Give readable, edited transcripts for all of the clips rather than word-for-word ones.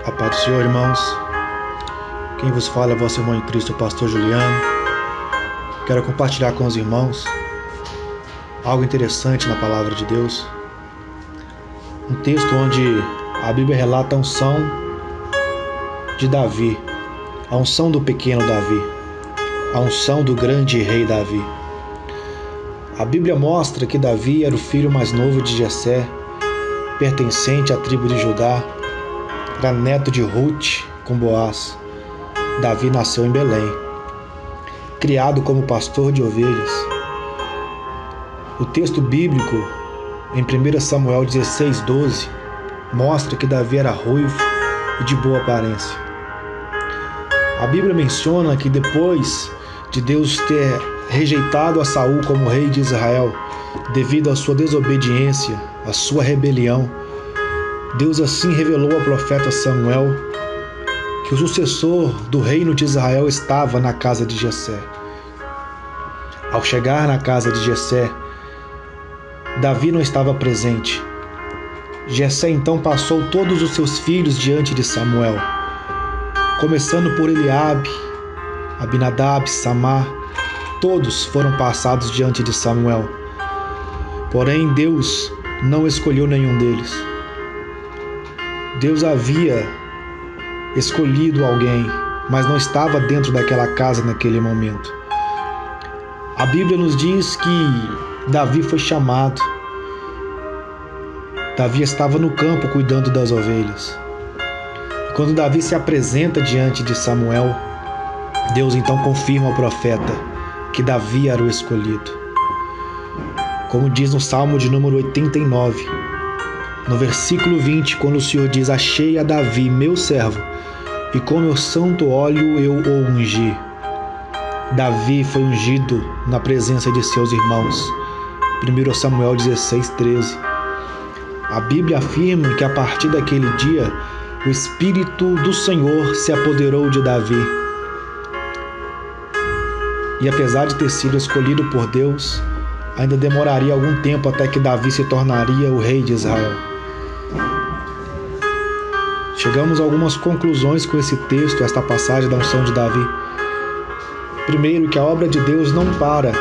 A paz do Senhor, irmãos. Quem vos fala é vosso irmão em Cristo, o pastor Juliano. Quero compartilhar com os irmãos algo interessante na palavra de Deus. Um texto onde a Bíblia relata a unção de Davi, a unção do pequeno Davi, a unção do grande rei Davi. A Bíblia mostra que Davi era o filho mais novo de Jessé, pertencente à tribo de Judá, era neto de Ruth com Boaz. Davi nasceu em Belém, criado como pastor de ovelhas. O texto bíblico, em 1 Samuel 16:12, mostra que Davi era ruivo e de boa aparência. A Bíblia menciona que depois de Deus ter rejeitado a Saul como rei de Israel, devido à sua desobediência, à sua rebelião, Deus assim revelou ao profeta Samuel que o sucessor do reino de Israel estava na casa de Jessé. Ao chegar na casa de Jessé, Davi não estava presente. Jessé então passou todos os seus filhos diante de Samuel, começando por Eliabe, Abinadab, Samar. Todos foram passados diante de Samuel. Porém, Deus não escolheu nenhum deles. Deus havia escolhido alguém, mas não estava dentro daquela casa naquele momento. A Bíblia nos diz que Davi foi chamado. Davi estava no campo cuidando das ovelhas. E quando Davi se apresenta diante de Samuel, Deus então confirma ao profeta que Davi era o escolhido. Como diz no Salmo de número 89, no versículo 20, quando o Senhor diz: achei a Davi, meu servo, e com meu santo óleo eu o ungi. Davi foi ungido na presença de seus irmãos. 1 Samuel 16:13. A Bíblia afirma que a partir daquele dia, o Espírito do Senhor se apoderou de Davi. E apesar de ter sido escolhido por Deus, ainda demoraria algum tempo até que Davi se tornaria o rei de Israel. Chegamos a algumas conclusões com esse texto, esta passagem da unção de Davi. Primeiro, que a obra de Deus não para,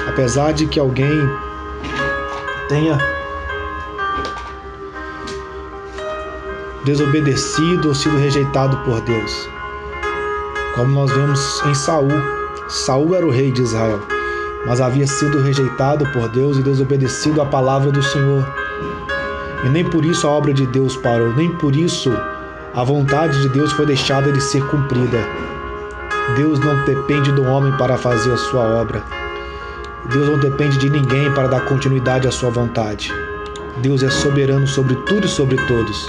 apesar de que alguém tenha desobedecido ou sido rejeitado por Deus. Como nós vemos em Saul. Saul era o rei de Israel, mas havia sido rejeitado por Deus e desobedecido à palavra do Senhor. E nem por isso a obra de Deus parou, nem por isso a vontade de Deus foi deixada de ser cumprida. Deus não depende do homem para fazer a sua obra. Deus não depende de ninguém para dar continuidade à sua vontade. Deus é soberano sobre tudo e sobre todos.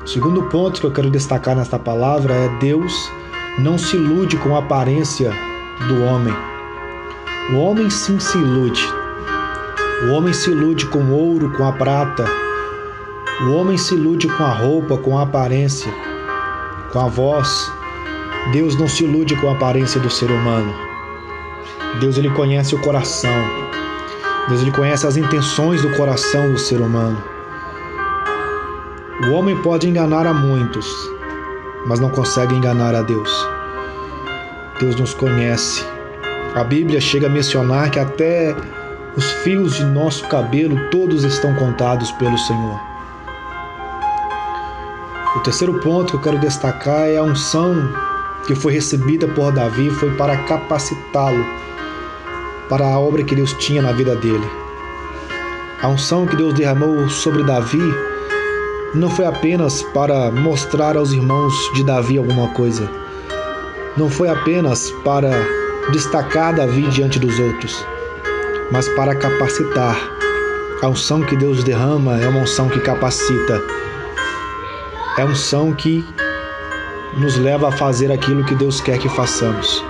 O segundo ponto que eu quero destacar nesta palavra é: Deus não se ilude com a aparência do homem. O homem sim se ilude. O homem se ilude com o ouro, com a prata. O homem se ilude com a roupa, com a aparência, com a voz. Deus não se ilude com a aparência do ser humano. Deus, ele conhece o coração. Deus, ele conhece as intenções do coração do ser humano. O homem pode enganar a muitos, mas não consegue enganar a Deus. Deus nos conhece. A Bíblia chega a mencionar que até os fios de nosso cabelo todos estão contados pelo Senhor. O terceiro ponto que eu quero destacar é a unção que foi recebida por Davi, foi para capacitá-lo para a obra que Deus tinha na vida dele. A unção que Deus derramou sobre Davi não foi apenas para mostrar aos irmãos de Davi alguma coisa. Não foi apenas para destacar Davi diante dos outros, mas para capacitar. A unção que Deus derrama é uma unção que capacita. É a unção que nos leva a fazer aquilo que Deus quer que façamos.